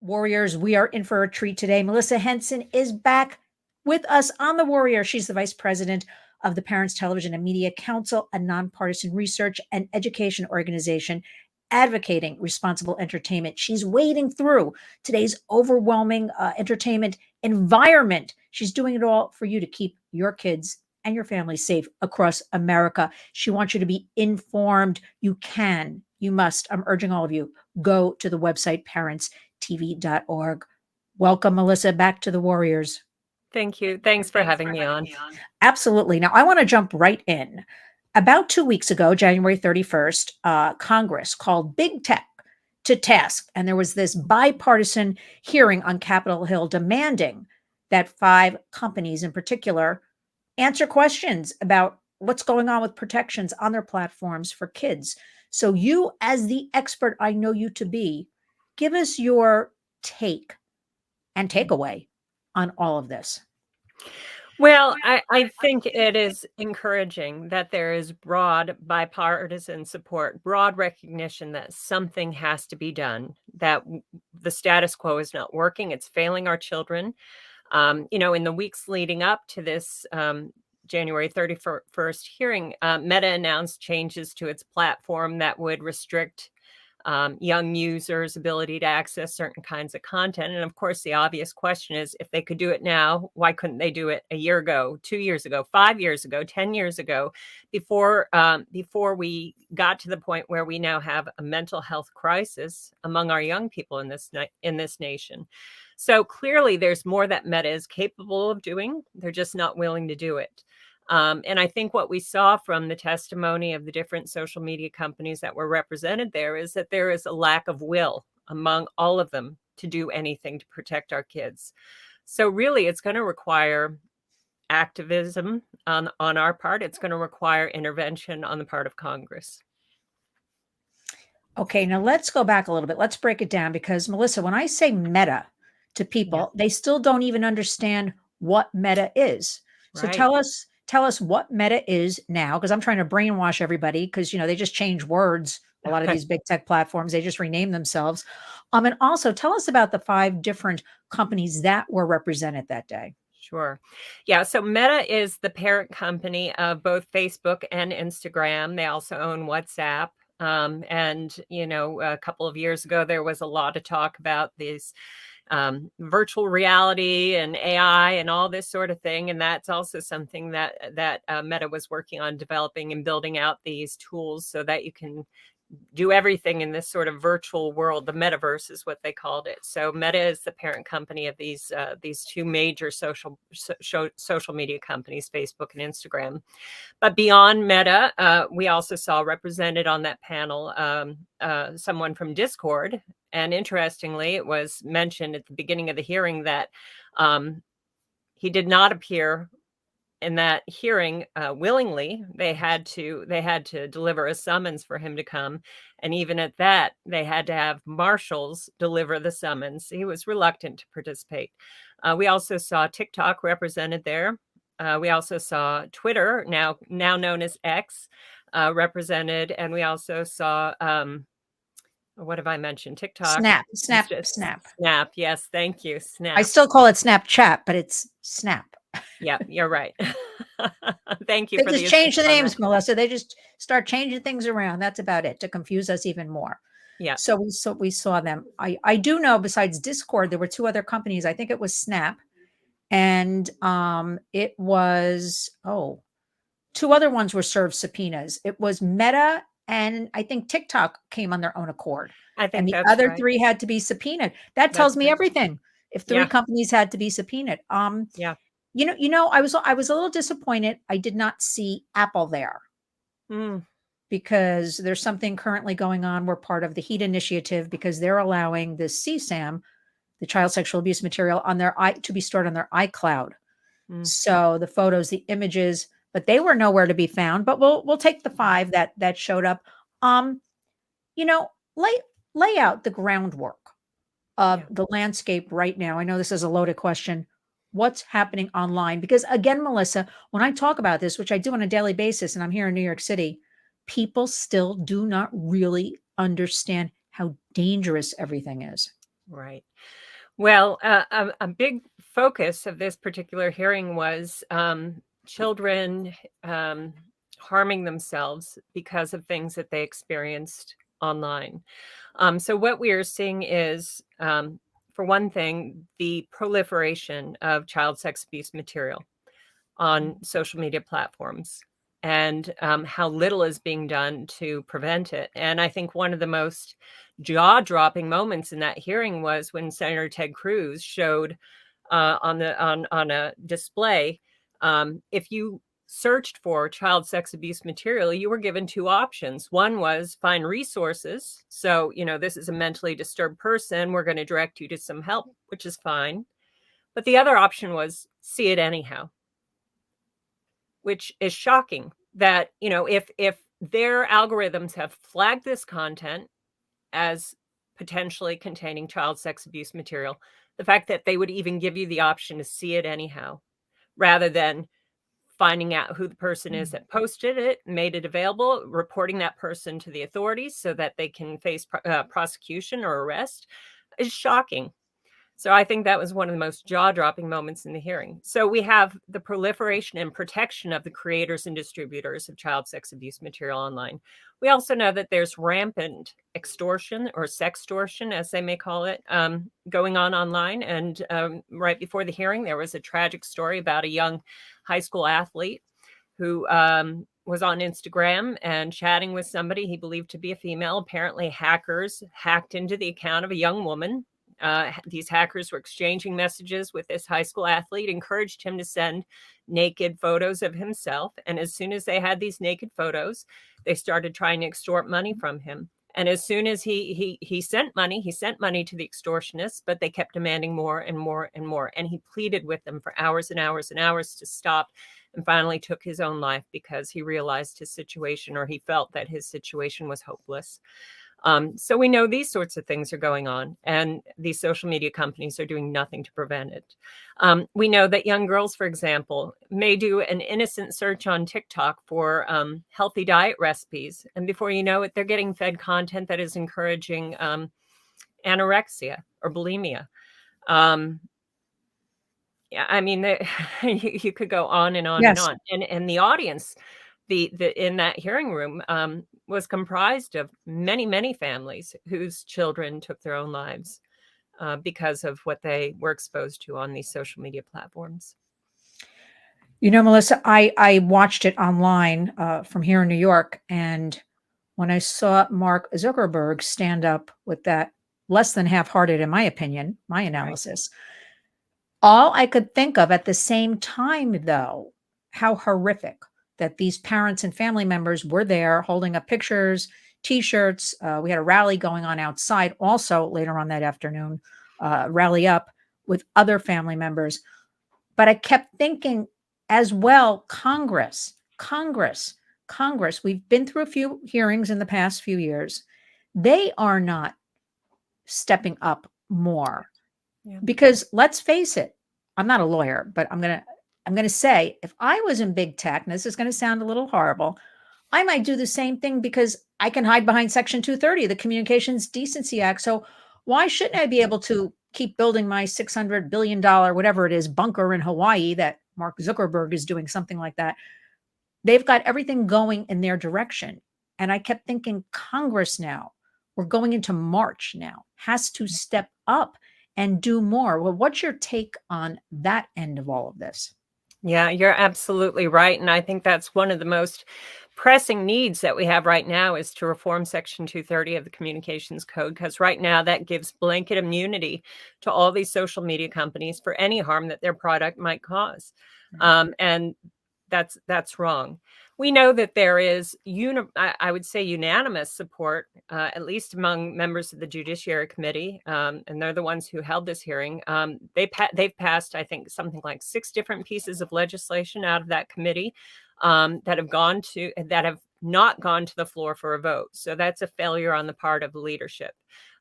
Warriors, we are in for a treat today. Melissa Henson is back with us on The Warrior. She's the vice president of the Parents Television and Media Council, a nonpartisan research and education organization advocating responsible entertainment. She's wading through today's overwhelming entertainment environment. She's doing it all for you to keep your kids and your family safe across America. She wants you to be informed. You can, you must. I'm urging all of you, go to the website parentstv.org. Welcome, Melissa, back to the Warriors. Thank you. Thanks for having me on. Absolutely. Now, I want to jump right in. About 2 weeks ago, January 31st, Congress called big tech to task, and there was this bipartisan hearing on Capitol Hill demanding that 5 companies in particular answer questions about what's going on with protections on their platforms for kids. So you, as the expert I know you to be, give us your take and takeaway on all of this. Well, I think it is encouraging that there is broad bipartisan support, broad recognition that something has to be done, that the status quo is not working. It's failing our children. In the weeks leading up to this January 31st hearing, Meta announced changes to its platform that would restrict young users' ability to access certain kinds of content. And of course, the obvious question is, if they could do it now, why couldn't they do it a year ago, 2 years ago, 5 years ago, 10 years ago, before we got to the point where we now have a mental health crisis among our young people in this nation? So clearly, there's more that Meta is capable of doing. They're just not willing to do it. And I think what we saw from the testimony of the different social media companies that were represented there is that there is a lack of will among all of them to do anything to protect our kids. So really, it's going to require activism on our part. It's going to require intervention on the part of Congress. Okay, now let's go back a little bit. Let's break it down, because Melissa, when I say Meta to people, they still don't even understand what Meta is. So Right. tell us what Meta is now, because I'm trying to brainwash everybody, because they just change words. A lot of these big tech platforms, they just rename themselves. And also tell us about the 5 different companies that were represented that day. Sure. Yeah. So Meta is the parent company of both Facebook and Instagram. They also own WhatsApp. A couple of years ago, there was a lot of talk about these virtual reality and AI and all this sort of thing. And that's also something that Meta was working on developing and building out these tools so that you can do everything in this sort of virtual world. The metaverse is what they called it. So Meta is the parent company of these 2 major social media companies, Facebook and Instagram. But beyond Meta, we also saw represented on that panel someone from Discord. And interestingly, it was mentioned at the beginning of the hearing that he did not appear in that hearing willingly. They had to deliver a summons for him to come, and even at that, they had to have marshals deliver the summons. He was reluctant to participate. We also saw TikTok represented there. We also saw Twitter, now known as X, represented, and we also saw what have I mentioned? TikTok, Snap. Yes, thank you, Snap. I still call it Snapchat, but it's Snap. Yeah, you're right. Thank you. They just change the names, Melissa. They just start changing things around. That's about it, to confuse us even more. Yeah. So we saw them. I do know, besides Discord, there were 2 other companies. I think it was Snap, and it was 2 other ones were served subpoenas. It was Meta, and I think TikTok came on their own accord. I think and the that's other right. 3 had to be subpoenaed. That tells me everything. If 3 companies had to be subpoenaed. Yeah. I was a little disappointed I did not see Apple there. Because there's something currently going on. We're part of the HEAT initiative, because they're allowing the CSAM, the child sexual abuse material, to be stored on their iCloud. So the photos, the images, but they were nowhere to be found. But we'll take the 5 that showed up. Lay out the groundwork of the landscape right now. I know this is a loaded question. What's happening online? Because again, Melissa, when I talk about this, which I do on a daily basis, and I'm here in New York City, people still do not really understand how dangerous everything is. Right. Well, a big focus of this particular hearing was children harming themselves because of things that they experienced online. So what we are seeing is, for one thing, the proliferation of child sex abuse material on social media platforms, and how little is being done to prevent it. And I think one of the most jaw-dropping moments in that hearing was when Senator Ted Cruz showed on a display, if you searched for child sex abuse material, you were given two options. One was find resources. So, this is a mentally disturbed person. We're going to direct you to some help, which is fine. But the other option was see it anyhow, which is shocking that, if their algorithms have flagged this content as potentially containing child sex abuse material, the fact that they would even give you the option to see it anyhow, rather than finding out who the person is that posted it, made it available, reporting that person to the authorities so that they can face prosecution or arrest, is shocking. So I think that was one of the most jaw-dropping moments in the hearing. So we have the proliferation and protection of the creators and distributors of child sex abuse material online. We also know that there's rampant extortion, or sextortion, as they may call it, going on online. And right before the hearing, there was a tragic story about a young high school athlete who was on Instagram and chatting with somebody he believed to be a female. Apparently, hackers hacked into the account of a young woman. These hackers were exchanging messages with this high school athlete, encouraged him to send naked photos of himself. And as soon as they had these naked photos, they started trying to extort money from him. And as soon as he sent money to the extortionists, but they kept demanding more and more and more. And he pleaded with them for hours and hours and hours to stop, and finally took his own life because he realized his situation, or he felt that his situation was hopeless. So we know these sorts of things are going on, and these social media companies are doing nothing to prevent it. We know that young girls, for example, may do an innocent search on TikTok for healthy diet recipes, and before you know it, they're getting fed content that is encouraging anorexia or bulimia. Yeah, I mean, you could go on and on and Yes. on. And the audience, the in that hearing room, was comprised of many, many families whose children took their own lives because of what they were exposed to on these social media platforms. Melissa, I watched it online from here in New York, and when I saw Mark Zuckerberg stand up with that less than half-hearted, in my opinion, my Right. analysis, all I could think of at the same time, though, how horrific that these parents and family members were there holding up pictures, T-shirts. We had a rally going on outside also later on that afternoon, rally up with other family members. But I kept thinking as well, Congress, we've been through a few hearings in the past few years. They are not stepping up more. Yeah. Because let's face it, I'm not a lawyer, but I'm gonna say if I was in big tech, and this is gonna sound a little horrible, I might do the same thing because I can hide behind Section 230 of the Communications Decency Act. So why shouldn't I be able to keep building my $600 billion, whatever it is, bunker in Hawaii that Mark Zuckerberg is doing something like that? They've got everything going in their direction. And I kept thinking, Congress now, we're going into March now, has to step up and do more. Well, what's your take on that end of all of this? Yeah, you're absolutely right. And I think that's one of the most pressing needs that we have right now, is to reform Section 230 of the Communications Code, because right now that gives blanket immunity to all these social media companies for any harm that their product might cause. And that's wrong. We know that there is, I would say, unanimous support, at least among members of the Judiciary Committee, and they're the ones who held this hearing. They've passed, I think, something like 6 different pieces of legislation out of that committee that have not gone to the floor for a vote. So that's a failure on the part of the leadership.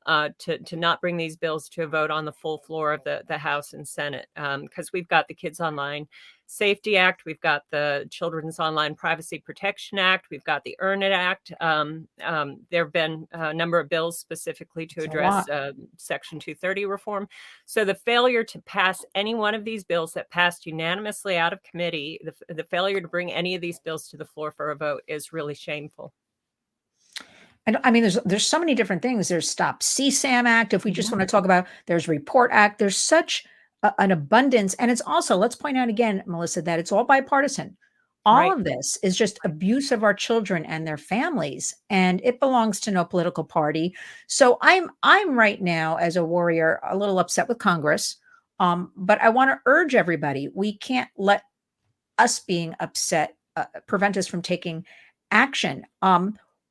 to not bring these bills to a vote on the full floor of the House and Senate, because we've got the Kids Online Safety Act, we've got the Children's Online Privacy Protection Act, we've got the Earn It Act. There have been a number of bills specifically to address Section 230 reform. So the failure to pass any one of these bills that passed unanimously out of committee, the failure to bring any of these bills to the floor for a vote is really shameful. And I mean, there's so many different things. There's Stop CSAM Act. If we just want to talk about, there's Report Act. There's such an abundance. And it's also, let's point out again, Melissa, that it's all bipartisan. All of this is just abuse of our children and their families, and it belongs to no political party. So I'm right now, as a warrior, a little upset with Congress. But I want to urge everybody, we can't let us being upset prevent us from taking action.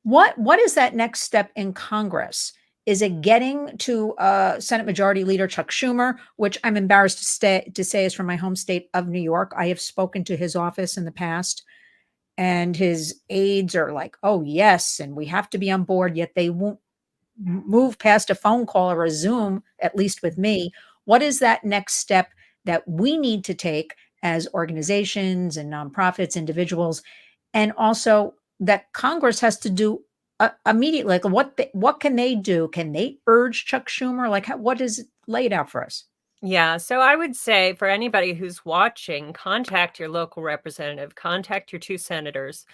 What is that next step in Congress? Is it getting to Senate Majority Leader Chuck Schumer, which I'm embarrassed to say is from my home state of New York? I have spoken to his office in the past, and his aides are like, "Oh yes, and we have to be on board." Yet they won't move past a phone call or a Zoom, at least with me. What is that next step that we need to take as organizations and nonprofits, individuals, and also that Congress has to do immediately? Like what can they do? Can they urge Chuck Schumer? Like what is it laid out for us? Yeah, so I would say for anybody who's watching, contact your local representative, contact your two senators,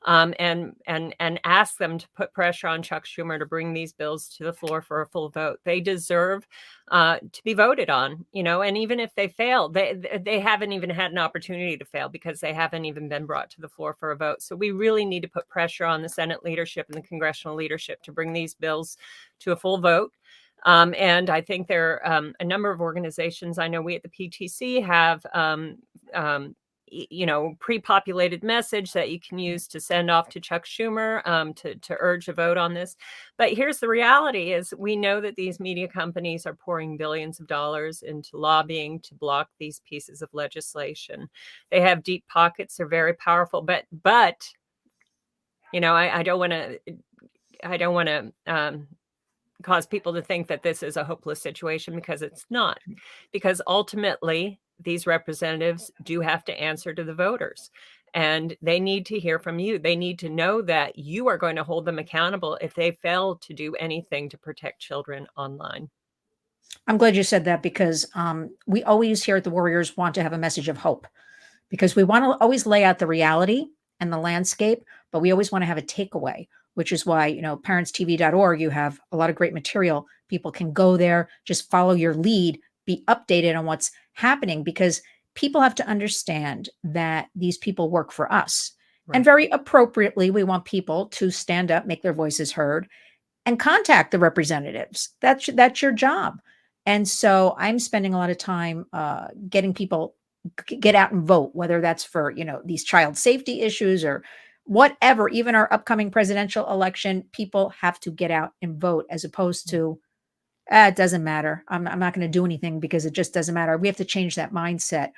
and ask them to put pressure on Chuck Schumer to bring these bills to the floor for a full vote. They deserve to be voted on, and even if they fail, they haven't even had an opportunity to fail because they haven't even been brought to the floor for a vote. So we really need to put pressure on the Senate leadership and the congressional leadership to bring these bills to a full vote. And I think there are a number of organizations. I know we at the PTC have, pre-populated message that you can use to send off to Chuck Schumer to urge a vote on this. But here's the reality is we know that these media companies are pouring billions of dollars into lobbying to block these pieces of legislation. They have deep pockets. They're very powerful. But I don't want to cause people to think that this is a hopeless situation, because it's not. Because ultimately, these representatives do have to answer to the voters, and they need to hear from you. They need to know that you are going to hold them accountable if they fail to do anything to protect children online. I'm glad you said that, because we always here at the Warriors want to have a message of hope, because we want to always lay out the reality and the landscape, but we always want to have a takeaway, which is why, parentstv.org, you have a lot of great material. People can go there, just follow your lead, be updated on what's happening, because people have to understand that these people work for us. Right. And very appropriately, we want people to stand up, make their voices heard, and contact the representatives. That's your job. And so I'm spending a lot of time getting people get out and vote, whether that's for, these child safety issues or whatever. Even our upcoming presidential election, people have to get out and vote, as opposed to, it doesn't matter. I'm not going to do anything because it just doesn't matter. We have to change that mindset.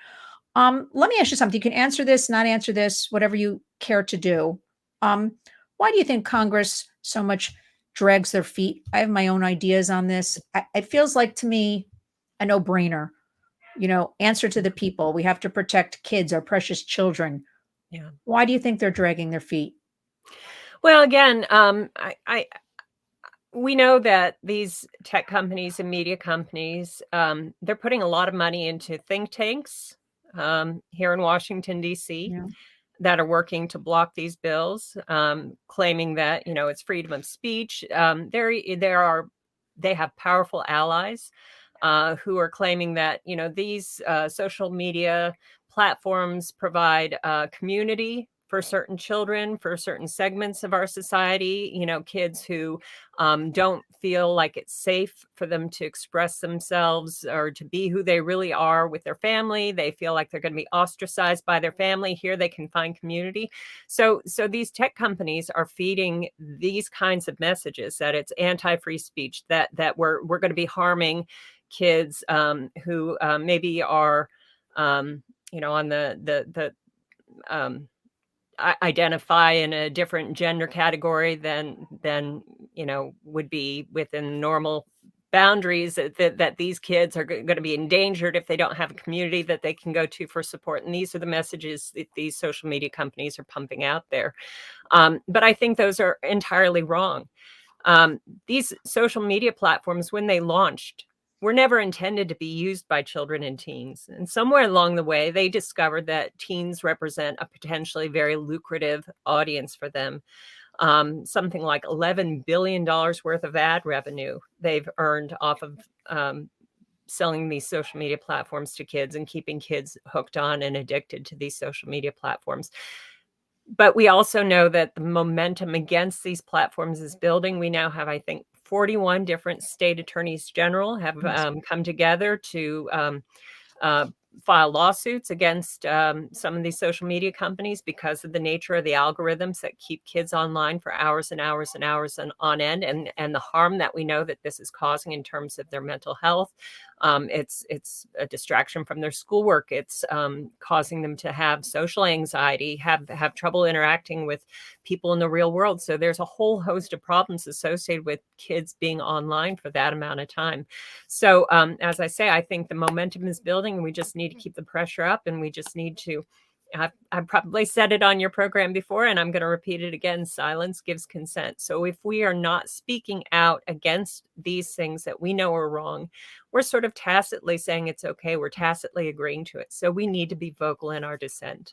Let me ask you something. You can answer this, not answer this, whatever you care to do. Why do you think Congress so much drags their feet? I have my own ideas on this. It feels like to me a no-brainer. Answer to the people. We have to protect kids, our precious children. Yeah. Why do you think they're dragging their feet? Well, again, we know that these tech companies and media companies, they're putting a lot of money into think tanks here in Washington, D.C., that are working to block these bills, claiming that, it's freedom of speech. They have powerful allies who are claiming that, these social media platforms provide community for certain children, for certain segments of our society, kids who don't feel like it's safe for them to express themselves or to be who they really are with their family. They feel like they're going to be ostracized by their family. Here they can find community. So these tech companies are feeding these kinds of messages that it's anti-free speech, that we're going to be harming kids who maybe are, on the identify in a different gender category than would be within normal boundaries, that these kids are going to be endangered if they don't have a community that they can go to for support. And these are the messages that these social media companies are pumping out there. But I think those are entirely wrong. These social media platforms, when they launched, were never intended to be used by children and teens. And somewhere along the way, they discovered that teens represent a potentially very lucrative audience for them. Something like $11 billion worth of ad revenue they've earned off of selling these social media platforms to kids and keeping kids hooked on and addicted to these social media platforms. But we also know that the momentum against these platforms is building. We now have, I think, 41 different state attorneys general have come together to file lawsuits against some of these social media companies because of the nature of the algorithms that keep kids online for hours and hours and hours on end, and the harm that we know that this is causing in terms of their mental health. It's a distraction from their schoolwork. It's causing them to have social anxiety, have trouble interacting with people in the real world. So there's a whole host of problems associated with kids being online for that amount of time. So as I say, I think the momentum is building, and we just need to keep the pressure up, and we just need to, I've probably said it on your program before, and I'm going to repeat it again, silence gives consent. So if we are not speaking out against these things that we know are wrong, we're sort of tacitly saying it's okay. We're tacitly agreeing to it. So we need to be vocal in our dissent.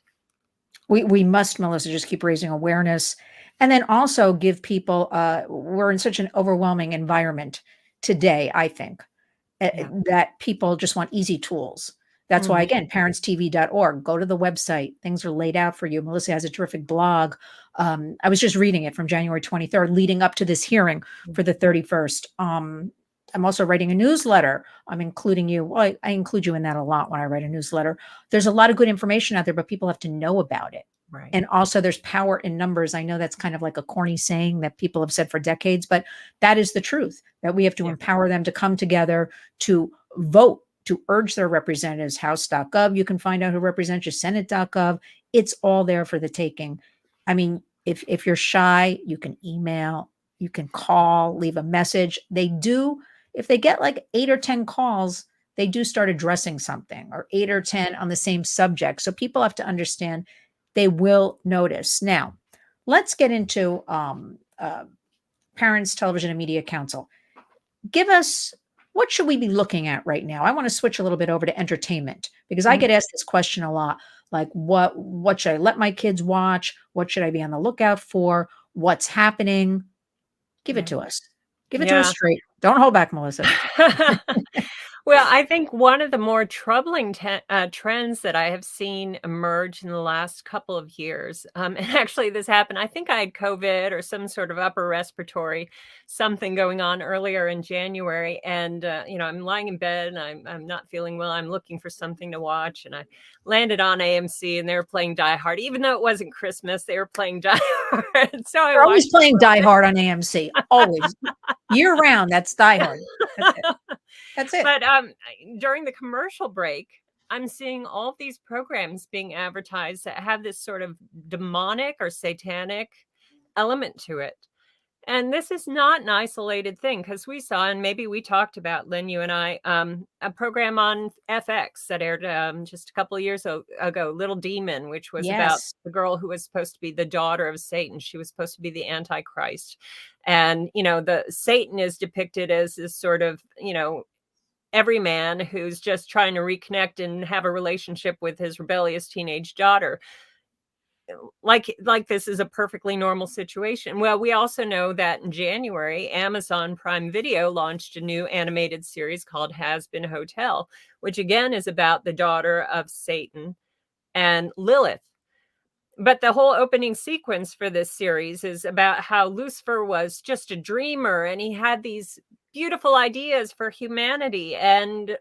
We must, Melissa, just keep raising awareness, and then also give people, we're in such an overwhelming environment today, I think, that people just want easy tools. That's why, again, parentstv.org, go to the website. Things are laid out for you. Melissa has a terrific blog. I was just reading it from January 23rd, leading up to this hearing for the 31st. I'm also writing a newsletter. I'm including you. Well, I include you in that a lot when I write a newsletter. There's a lot of good information out there, but people have to know about it. Right. And also there's power in numbers. I know that's kind of like a corny saying that people have said for decades, but that is the truth, that we have to empower them to come together, to vote, to urge their representatives. House.gov, you can find out who represents you, Senate.gov. It's all there for the taking. I mean, if you're shy, you can email, you can call, leave a message. They do, if they get like 8 or 10 calls, they do start addressing something, or 8 or 10 on the same subject. So people have to understand they will notice. Now, let's get into Parents Television and Media Council. Give us, what should we be looking at right now? I want to switch a little bit over to entertainment, because I get asked this question a lot. Like, what should I let my kids watch? What should I be on the lookout for? What's happening? Give it to us. Give it to us straight. Don't hold back, Melissa. Well, I think one of the more troubling trends that I have seen emerge in the last couple of years, and actually this happened, I think I had COVID or some sort of upper respiratory something going on earlier in January. And, I'm lying in bed and I'm not feeling well. I'm looking for something to watch. And I landed on AMC and they were playing Die Hard. Even though it wasn't Christmas, they were playing Die Hard. So They're always playing Die Hard on AMC. Always. Year round, that's Die Hard. That's it. That's it. But during the commercial break, I'm seeing all of these programs being advertised that have this sort of demonic or satanic element to it. And this is not an isolated thing, because we saw, and maybe we talked about, Lynn, you and I, a program on FX that aired just a couple of years ago, Little Demon, which was about the girl who was supposed to be the daughter of Satan. She was supposed to be the Antichrist. And, the Satan is depicted as this sort of, every man who's just trying to reconnect and have a relationship with his rebellious teenage daughter. Like this is a perfectly normal situation. Well, we also know that in January, Amazon Prime Video launched a new animated series called Has Been Hotel, which again is about the daughter of Satan and Lilith. But the whole opening sequence for this series is about how Lucifer was just a dreamer, and he had these beautiful ideas for humanity, and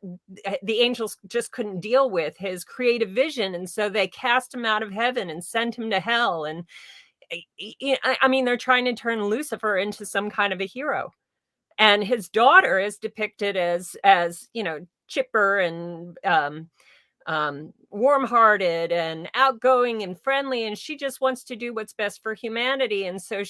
the angels just couldn't deal with his creative vision, and so they cast him out of heaven and sent him to hell. And I mean, they're trying to turn Lucifer into some kind of a hero, and his daughter is depicted as chipper and warm-hearted and outgoing and friendly, and she just wants to do what's best for humanity. And so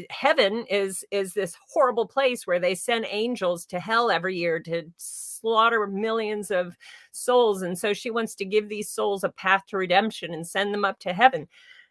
heaven is this horrible place where they send angels to hell every year to slaughter millions of souls. And so she wants to give these souls a path to redemption and send them up to heaven.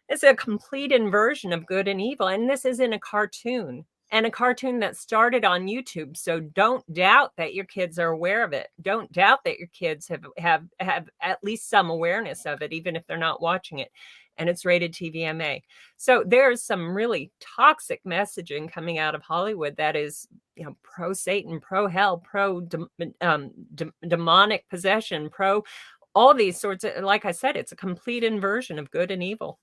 It's a complete inversion of good and evil. And this is in a cartoon, and a cartoon that started on YouTube. So don't doubt that your kids are aware of it. Don't doubt that your kids have at least some awareness of it, even if they're not watching it. And it's rated TVMA. So there's some really toxic messaging coming out of Hollywood that is, pro Satan, pro hell, pro demonic possession, pro all these sorts of, like I said, it's a complete inversion of good and evil.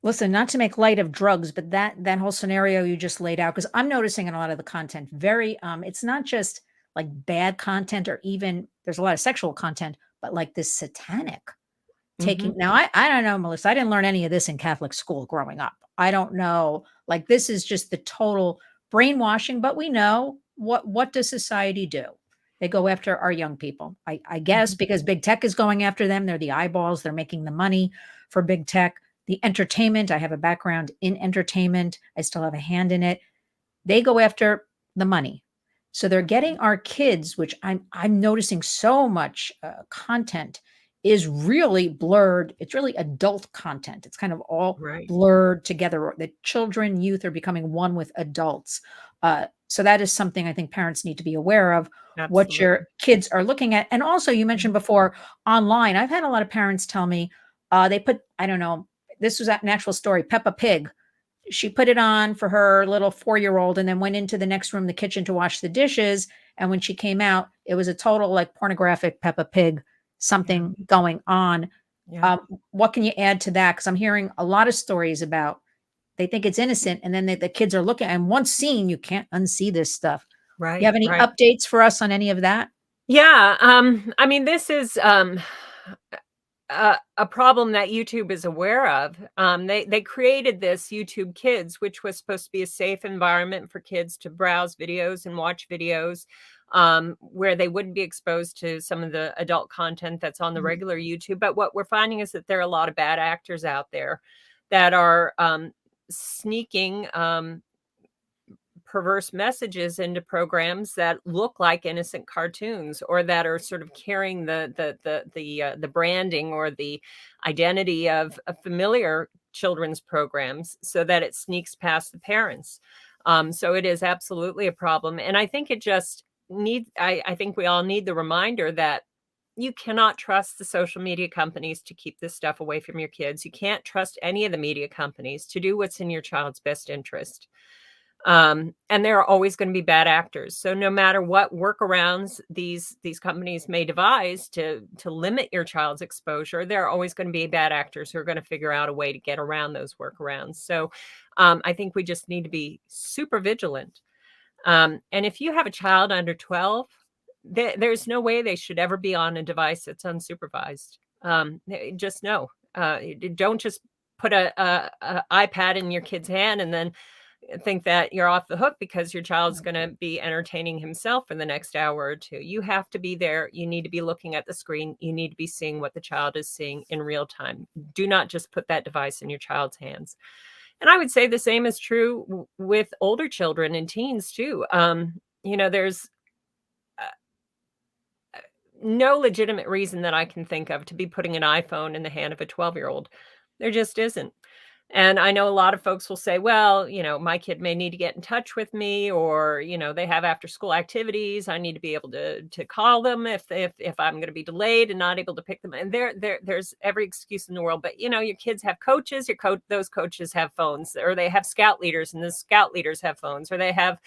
Listen, not to make light of drugs, but that whole scenario you just laid out, because I'm noticing in a lot of the content, very it's not just like bad content, or even there's a lot of sexual content, but like this satanic taking. Now, I don't know, Melissa, I didn't learn any of this in Catholic school growing up. I don't know. Like, this is just the total brainwashing, but we know what does society do? They go after our young people. I guess because big tech is going after them. They're the eyeballs, they're making the money for big tech. The entertainment, I have a background in entertainment. I still have a hand in it. They go after the money. So they're getting our kids, which I'm noticing so much content is really blurred. It's really adult content. It's kind of all Right. blurred together. The children, youth are becoming one with adults. So that is something I think parents need to be aware of, what Absolutely. your kids are looking at. And also, you mentioned before online. I've had a lot of parents tell me they put, I don't know, this was an actual story, Peppa Pig. She put it on for her little 4-year-old and then went into the next room, the kitchen, to wash the dishes. And when she came out, it was a total like pornographic Peppa Pig, something going on. Yeah. What can you add to that? Because I'm hearing a lot of stories about they think it's innocent, and then the kids are looking, and once seen, you can't unsee this stuff. You Right. have any Right. updates for us on any of that? Yeah. I mean, this is a problem that YouTube is aware of. They created this YouTube Kids, which was supposed to be a safe environment for kids to browse videos and watch videos, where they wouldn't be exposed to some of the adult content that's on the regular YouTube. But what we're finding is that there are a lot of bad actors out there that are sneaking perverse messages into programs that look like innocent cartoons, or that are sort of carrying the branding or the identity of a familiar children's programs, so that it sneaks past the parents. So it is absolutely a problem, and I think it just needs. I think we all need the reminder that you cannot trust the social media companies to keep this stuff away from your kids. You can't trust any of the media companies to do what's in your child's best interest. And there are always going to be bad actors. So no matter what workarounds these companies may devise to limit your child's exposure, there are always going to be bad actors who are going to figure out a way to get around those workarounds. So I think we just need to be super vigilant. And if you have a child under 12, there's no way they should ever be on a device that's unsupervised. Just no. Don't just put a iPad in your kid's hand and then think that you're off the hook because your child's going to be entertaining himself for the next hour or two. You have to be there. You need to be looking at the screen. You need to be seeing what the child is seeing in real time. Do not just put that device in your child's hands. And I would say the same is true with older children and teens too. There's no legitimate reason that I can think of to be putting an iPhone in the hand of a 12-year-old. There just isn't. And I know a lot of folks will say, well, my kid may need to get in touch with me, or, they have after school activities. I need to be able to call them if I'm going to be delayed and not able to pick them. And there's every excuse in the world. But, your kids have coaches, those coaches have phones, or they have scout leaders and the scout leaders have phones, or they have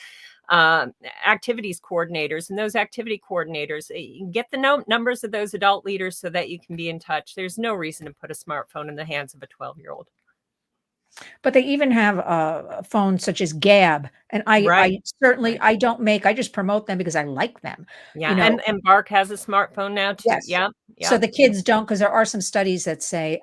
activities coordinators, and those activity coordinators, get the numbers of those adult leaders so that you can be in touch. There's no reason to put a smartphone in the hands of a 12-year-old. But they even have phones such as Gab, and Right. I certainly Right. I just promote them because I like them, Yeah, you know. and Bark has a smartphone now too. Yes. Yep, So yep, the kids don't, because there are some studies that say,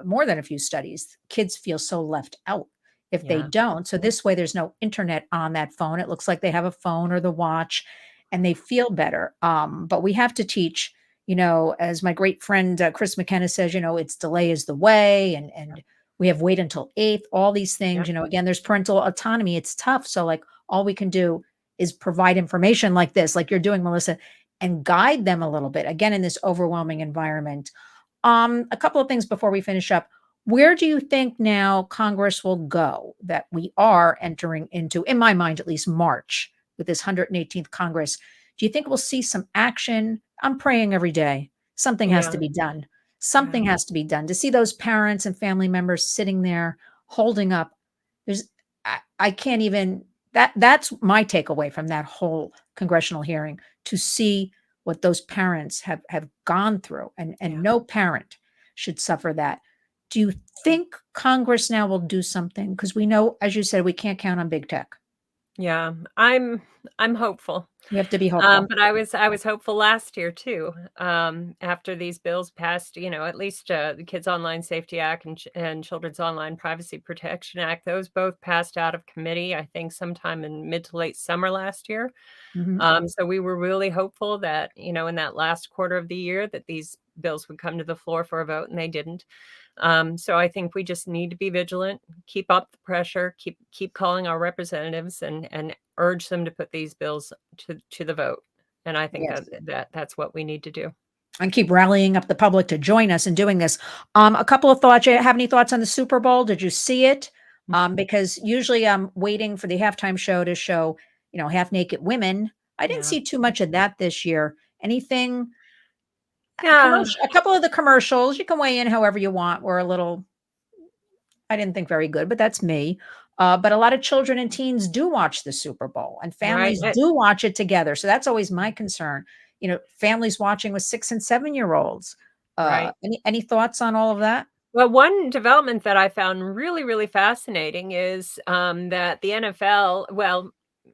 more than a few studies, kids feel so left out if they yeah. don't. So this way, there's no internet on that phone. It looks like they have a phone or the watch, and they feel better. But we have to teach, as my great friend Chris McKenna says, it's delay is the way, and we have wait until 8th, all these things, Yep. again, there's parental autonomy. It's tough. So like all we can do is provide information like this, like you're doing, Melissa, and guide them a little bit again in this overwhelming environment. A couple of things before we finish up. Where do you think now Congress will go, that we are entering into, in my mind, at least March with this 118th Congress? Do you think we'll see some action? I'm praying every day. Something has to Yeah. be done. Yeah. Something has to be done to see those parents and family members sitting there holding up. There's, I can't even, that's my takeaway from that whole congressional hearing, to see what those parents have gone through, and Yeah. no parent should suffer that. Do you think Congress now will do something? Because we know, as you said, we can't count on big tech. Yeah. I'm hopeful. We have to be hopeful. But I was hopeful last year too. After these bills passed, at least the Kids Online Safety Act and Children's Online Privacy Protection Act, those both passed out of committee, I think sometime in mid to late summer last year. Mhm. So we were really hopeful that, in that last quarter of the year that these bills would come to the floor for a vote, and they didn't. So I think we just need to be vigilant, keep up the pressure, keep calling our representatives and urge them to put these bills to the vote. And I think Yes. that's what we need to do. And keep rallying up the public to join us in doing this. A couple of thoughts. You have any thoughts on the Super Bowl? Did you see it? Because usually I'm waiting for the halftime show to show, half naked women. I didn't Yeah. see too much of that this year. Anything? Yeah. Commercial. A couple of the commercials. You can weigh in however you want. Were a little, I didn't think very good, but that's me. But a lot of children and teens do watch the Super Bowl, and Right. families do watch it together. So that's always my concern. Families watching with 6 and 7 year olds. Right. Any thoughts on all of that? Well, one development that I found really, really fascinating is that the NFL, well,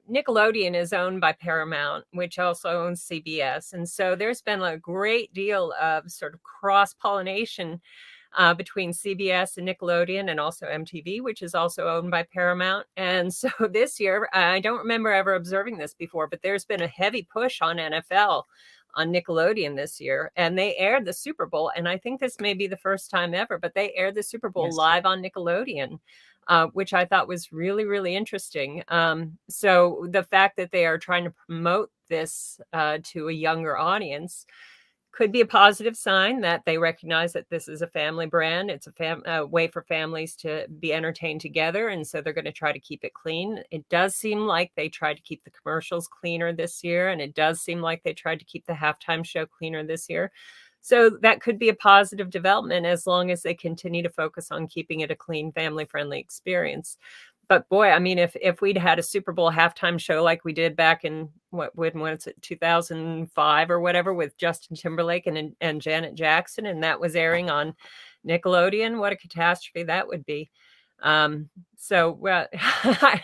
Nickelodeon is owned by Paramount, which also owns CBS. And so there's been a great deal of sort of cross pollination between CBS and Nickelodeon, and also MTV, which is also owned by Paramount. And so this year, I don't remember ever observing this before, but there's been a heavy push on NFL on Nickelodeon this year, and they aired the Super Bowl. And I think this may be the first time ever, but they aired the Super Bowl Yes. live on Nickelodeon. Which I thought was really, really interesting. So the fact that they are trying to promote this to a younger audience could be a positive sign that they recognize that this is a family brand. It's a way for families to be entertained together, and so they're going to try to keep it clean. It does seem like they tried to keep the commercials cleaner this year, and it does seem like they tried to keep the halftime show cleaner this year. So that could be a positive development as long as they continue to focus on keeping it a clean, family-friendly experience. But boy, I mean, if we'd had a Super Bowl halftime show like we did back in when was it, 2005 or whatever, with Justin Timberlake and Janet Jackson, and that was airing on Nickelodeon, what a catastrophe that would be. So well, I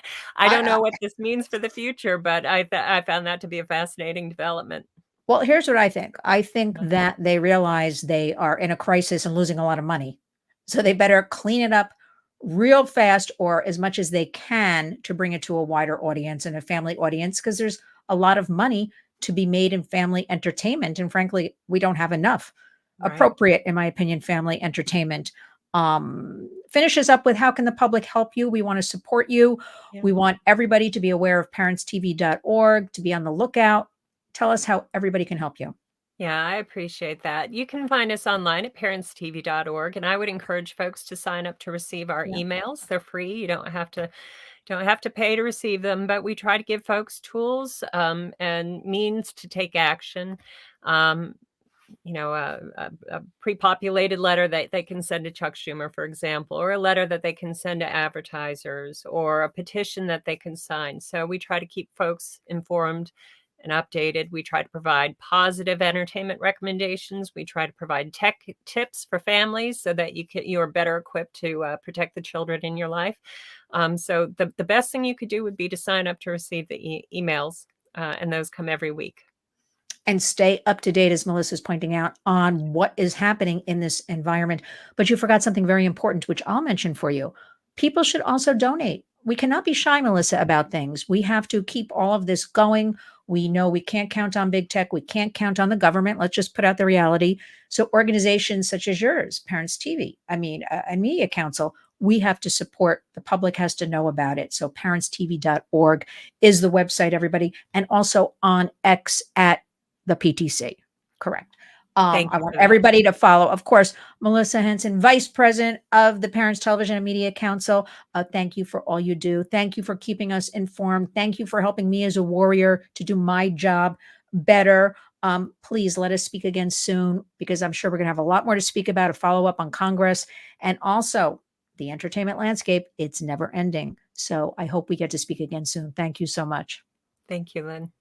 don't I, know what this means for the future, but I found that to be a fascinating development. Well, here's what I think. I think that they realize they are in a crisis and losing a lot of money. So they better clean it up real fast, or as much as they can, to bring it to a wider audience and a family audience, because there's a lot of money to be made in family entertainment. And frankly, we don't have enough Right. appropriate, in my opinion, family entertainment. Finishes up with, how can the public help you? We want to support you. Yeah. We want everybody to be aware of parentstv.org, to be on the lookout. Tell us how everybody can help you. Yeah, I appreciate that. You can find us online at parentstv.org, and I would encourage folks to sign up to receive our Yeah. emails. They're free. You don't have to pay to receive them, but we try to give folks tools and means to take action. Um, a pre-populated letter that they can send to Chuck Schumer, for example, or a letter that they can send to advertisers, or a petition that they can sign. So we try to keep folks informed and updated. We try to provide positive entertainment recommendations. We try to provide tech tips for families so that you are better equipped to protect the children in your life. So the best thing you could do would be to sign up to receive the emails, and those come every week. And stay up to date, as Melissa's pointing out, on what is happening in this environment. But you forgot something very important, which I'll mention for you. People should also donate. We cannot be shy, Melissa, about things. We have to keep all of this going. We know we can't count on big tech. We can't count on the government. Let's just put out the reality. So organizations such as yours, Parents TV, and Media Council, we have to support. The public has to know about it. So parentstv.org is the website, everybody. And also on X at the PTC. Correct. Thank I you want for that. everybody to follow. Of course, Melissa Henson, Vice President of the Parents Television and Media Council. Thank you for all you do. Thank you for keeping us informed. Thank you for helping me as a warrior to do my job better. Please let us speak again soon, because I'm sure we're going to have a lot more to speak about, a follow up on Congress, and also the entertainment landscape. It's never ending. So I hope we get to speak again soon. Thank you so much. Thank you, Lynn.